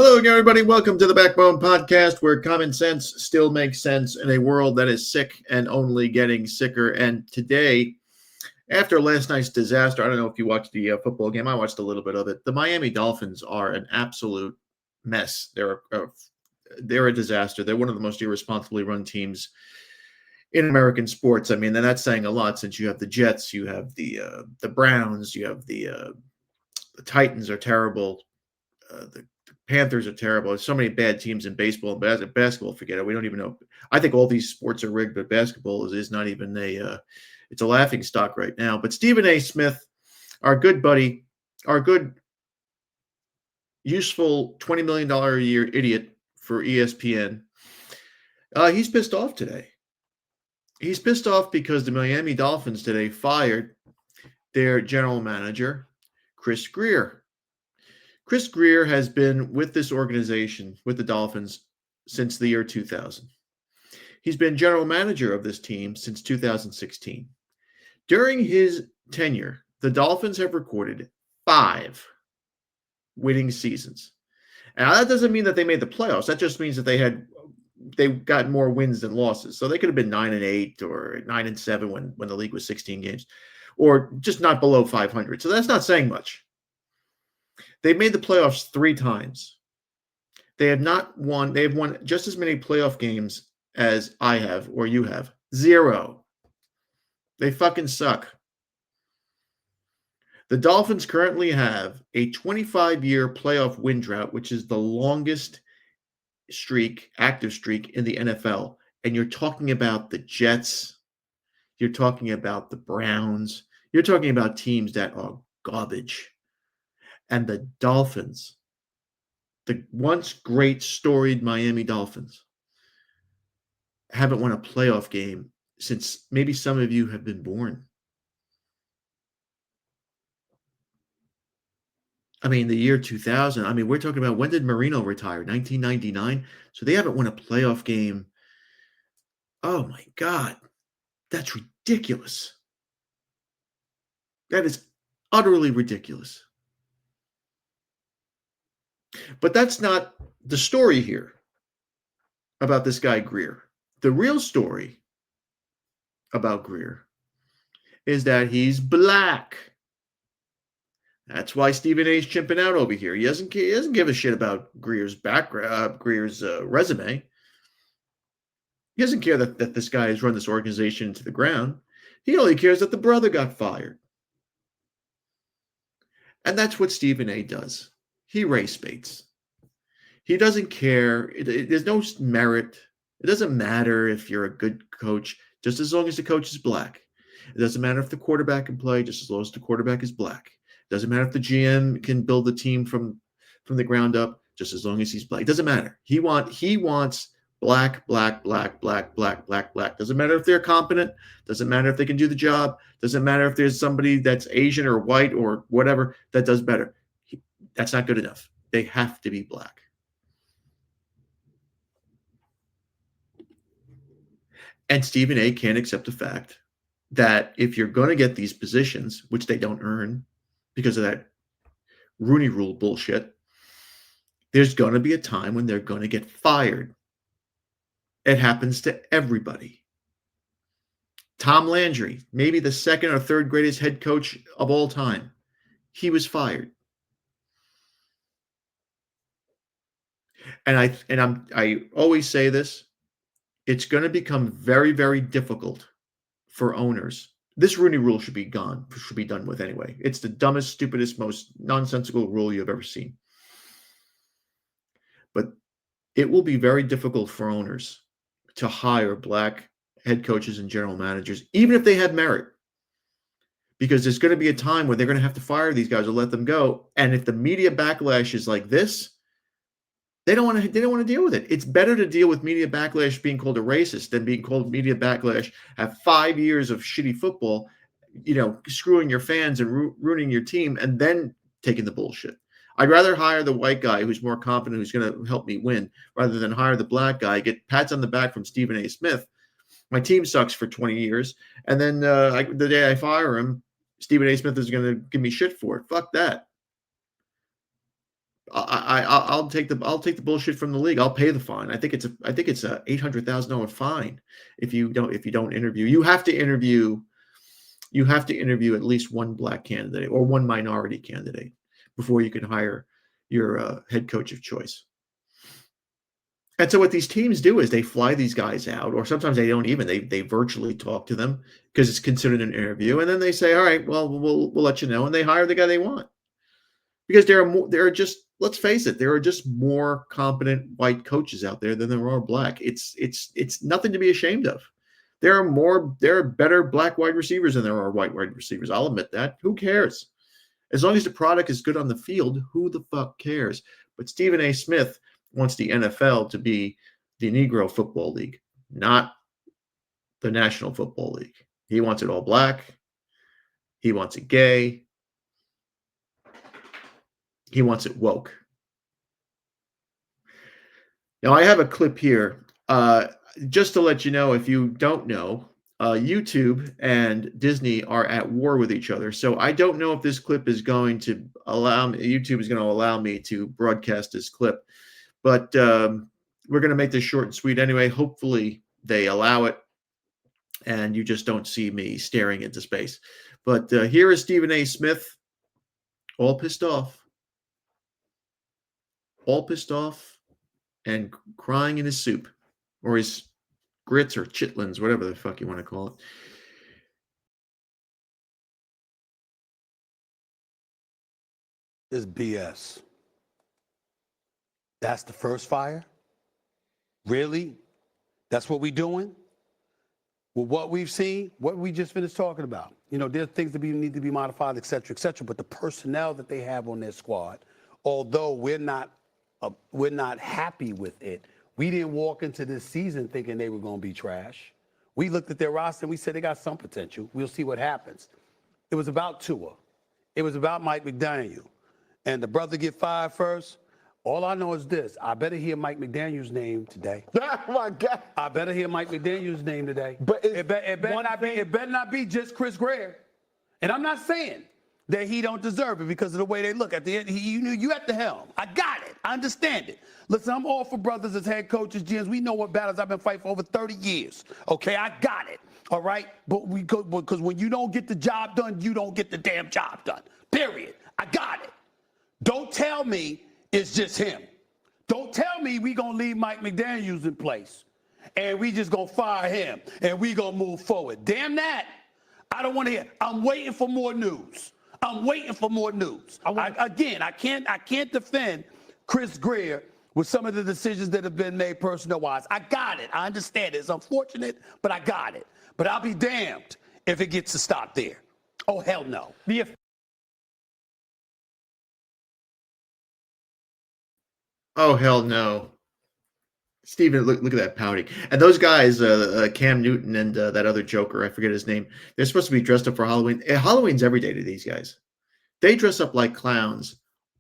Hello again, everybody. Welcome to the Backbone Podcast, where common sense still makes sense in a world that is sick and only getting sicker. And today, after last night's disaster, I don't know if you watched the football game. I watched a little bit of it. The Miami Dolphins are an absolute mess. They're a disaster. They're one of the most irresponsibly run teams in American sports. I mean, and that's saying a lot since you have the Jets, you have the Browns, you have the Titans are terrible. The Panthers are terrible. There's so many bad teams in baseball and basketball. Forget it. We don't even know. I think all these sports are rigged, but basketball is not even it's a laughing stock right now. But Stephen A. Smith, our good buddy, our good, useful $20 million a year idiot for ESPN, he's pissed off today. He's pissed off because the Miami Dolphins today fired their general manager, Chris Grier. Chris Grier has been with this organization, with the Dolphins, since the year 2000. He's been general manager of this team since 2016. During his tenure, the Dolphins have recorded 5 winning seasons. Now, that doesn't mean that they made the playoffs. That just means that they got more wins than losses. So they could have been 9-8 or 9-7 when the league was 16 games, or just not below 500. So that's not saying much. They've made the playoffs 3 times. They have not won. They have won just as many playoff games as I have or you have. 0. They fucking suck. The Dolphins currently have a 25-year playoff win drought, which is the longest active streak in the NFL. And you're talking about the Jets. You're talking about the Browns. You're talking about teams that are garbage. And the Dolphins, the once great storied Miami Dolphins, haven't won a playoff game since maybe some of you have been born. I mean, the year 2000. I mean, we're talking about, when did Marino retire? 1999. So they haven't won a playoff game. Oh my God. That's ridiculous. That is utterly ridiculous. But that's not the story here about this guy Grier. The real story about Grier is that he's black. That's why Stephen A. is chimping out over here. He doesn't give a shit about Grier's background, Grier's resume. He doesn't care that this guy has run this organization into the ground. He only cares that the brother got fired. And that's what Stephen A. does. He race baits. He doesn't care. There's no merit. It doesn't matter if you're a good coach, just as long as the coach is black. It doesn't matter if the quarterback can play, just as long as the quarterback is black. It doesn't matter if the GM can build the team from the ground up, just as long as he's black. It doesn't matter. He wants black, black, black, black, black, black, black. Doesn't matter if they're competent. Doesn't matter if they can do the job. Doesn't matter if there's somebody that's Asian or white or whatever that does better. That's not good enough. They have to be black. And Stephen A. can't accept the fact that if you're going to get these positions, which they don't earn because of that Rooney Rule bullshit, there's going to be a time when they're going to get fired. It happens to everybody. Tom Landry, maybe the second or third greatest head coach of all time, he was fired. And I always say this. It's going to become very, very difficult for owners. This Rooney Rule should be gone, should be done with anyway. It's the dumbest, stupidest, most nonsensical rule you've ever seen. But it will be very difficult for owners to hire black head coaches and general managers, even if they have merit. Because there's going to be a time when they're going to have to fire these guys or let them go. And if the media backlash is like this, they don't want to deal with it. It's better to deal with media backlash being called a racist than being called media backlash, have 5 years of shitty football, screwing your fans and ruining your team, and then taking the bullshit. I'd rather hire the white guy who's more competent, who's going to help me win, rather than hire the black guy, get pats on the back from Stephen A. Smith. My team sucks for 20 years, and then the day I fire him, Stephen A. Smith is going to give me shit for it. Fuck that. I'll take the bullshit from the league. I'll pay the fine. I think it's a $800,000 fine if you don't interview. You have to interview. You have to interview at least one black candidate or one minority candidate before you can hire your head coach of choice. And so what these teams do is they fly these guys out, or sometimes they don't even. They virtually talk to them because it's considered an interview, and then they say, "All right, well, we'll let you know," and they hire the guy they want because there are just, let's face it, there are just more competent white coaches out there than there are black. It's nothing to be ashamed of. There are better black wide receivers than there are white wide receivers. I'll admit that. Who cares? As long as the product is good on the field, who the fuck cares? But Stephen A. Smith wants the NFL to be the Negro Football League, not the National Football League. He wants it all black. He wants it gay. He wants it woke. Now, I have a clip here. Just to let you know, if you don't know, YouTube and Disney are at war with each other. So I don't know if this clip is going to allow me, YouTube is going to allow me to broadcast this clip. But we're going to make this short and sweet anyway. Hopefully they allow it and you just don't see me staring into space. But here is Stephen A. Smith, all pissed off and crying in his soup or his grits or chitlins, whatever the fuck you want to call it. Is BS. That's the first fire? Really? That's what we're doing? Well, what we've seen, what we just finished talking about, there's things that need to be modified, et cetera, but the personnel that they have on their squad, although we're not happy with it, we didn't walk into this season thinking they were going to be trash. We looked at their roster and we said they got some potential. We'll see what happens. It was about Tua. It was about Mike McDaniel. And the brother get fired first. All I know is this. I better hear Mike McDaniel's name today. Oh, my God. I better hear Mike McDaniel's name today. But it better not be just Chris Grier. And I'm not saying that he don't deserve it because of the way they look. At the end, you at the helm. I got it. I understand it. Listen, I'm all for brothers as head coaches, GMs. We know what battles I've been fighting for over 30 years. Okay, I got it. All right? But because when you don't get the job done, you don't get the damn job done. Period. I got it. Don't tell me it's just him. Don't tell me we going to leave Mike McDaniels in place and we just going to fire him and we going to move forward. Damn that. I don't want to hear. I'm waiting for more news. I can't defend Chris Grier with some of the decisions that have been made personnel-wise. I got it. I understand it. It's unfortunate, but I got it. But I'll be damned if it gets to stop there. Oh, hell no. Oh, hell no. Steven, look at that pouting. And those guys, Cam Newton and that other joker, I forget his name, they're supposed to be dressed up for Halloween. Halloween's every day to these guys. They dress up like clowns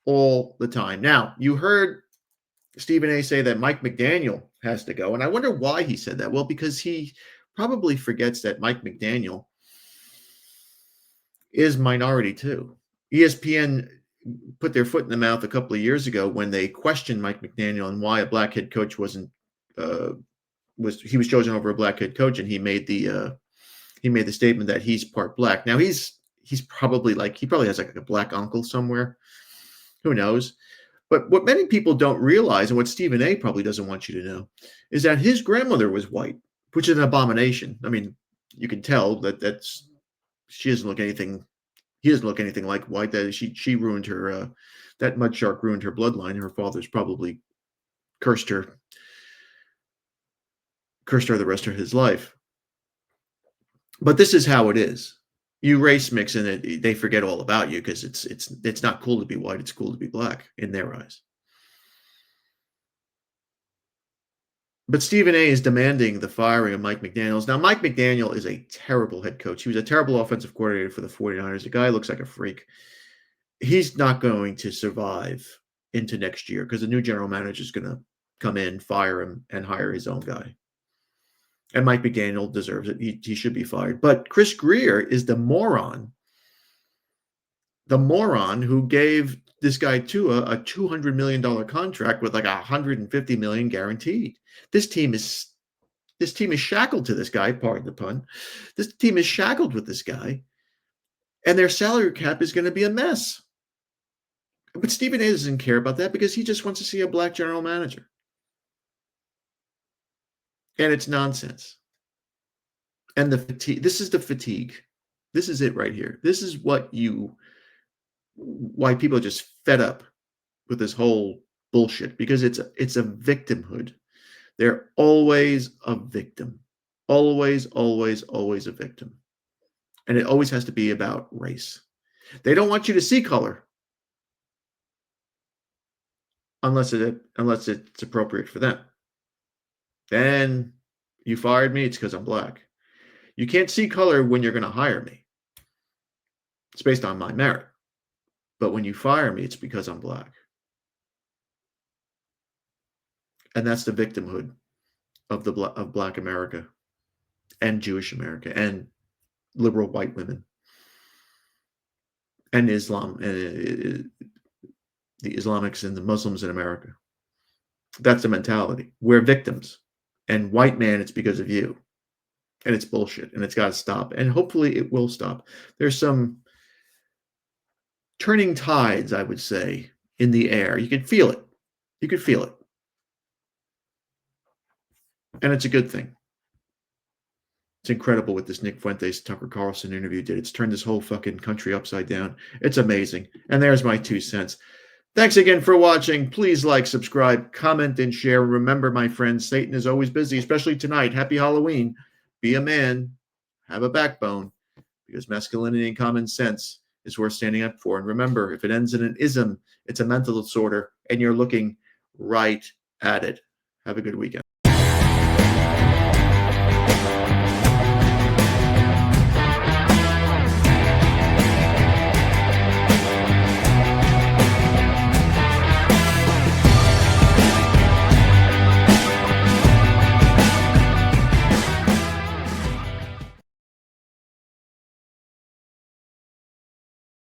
all the time. Now, you heard Stephen A. say that Mike McDaniel has to go, and I wonder why he said that. Well, because he probably forgets that Mike McDaniel is minority too. ESPN put their foot in the mouth a couple of years ago when they questioned Mike McDaniel and why a black head coach was chosen over a black head coach, and he made the statement that he's part black. Now he probably has like a black uncle somewhere, who knows? But what many people don't realize, and what Stephen A. probably doesn't want you to know, is that his grandmother was white, which is an abomination. I mean, you can tell he doesn't look anything like white. That she ruined her. That mud shark ruined her bloodline. Her father's probably cursed her the rest of his life. But this is how it is. You race mix and they forget all about you because it's not cool to be white. It's cool to be black in their eyes. But Stephen A. is demanding the firing of Mike McDaniels. Now, Mike McDaniel is a terrible head coach. He was a terrible offensive coordinator for the 49ers. The guy looks like a freak. He's not going to survive into next year because the new general manager is going to come in, fire him, and hire his own guy. And Mike McDaniel deserves it. He should be fired. But Chris Grier is the moron The moron who gave this guy Tua a $200 million contract with like $150 million guaranteed. This team is shackled to this guy, pardon the pun. This team is shackled with this guy, and their salary cap is going to be a mess. But Stephen A doesn't care about that because he just wants to see a black general manager. And it's nonsense. And the fatigue, this is the fatigue. This is it right here. This is why people are just fed up with this whole bullshit, because it's a victimhood. They're always a victim. Always, always, always a victim. And it always has to be about race. They don't want you to see color unless it's appropriate for them. Then you fired me, it's because I'm black. You can't see color when you're going to hire me. It's based on my merit. But when you fire me, it's because I'm black. And that's the victimhood of of Black America and Jewish America and liberal white women and Islam and the Islamics and the Muslims in America. That's the mentality. We're victims. And white man, it's because of you. And it's bullshit. And it's got to stop. And hopefully it will stop. There's some turning tides, I would say, in the air. You can feel it. You can feel it. And it's a good thing. It's incredible what this Nick Fuentes Tucker Carlson interview did. It's turned this whole fucking country upside down. It's amazing. And there's my 2 cents. Thanks again for watching. Please like, subscribe, comment, and share. Remember, my friends, Satan is always busy, especially tonight. Happy Halloween. Be a man. Have a backbone. Because masculinity and common sense is worth standing up for. And remember, if it ends in an ism, it's a mental disorder, and you're looking right at it. Have a good weekend.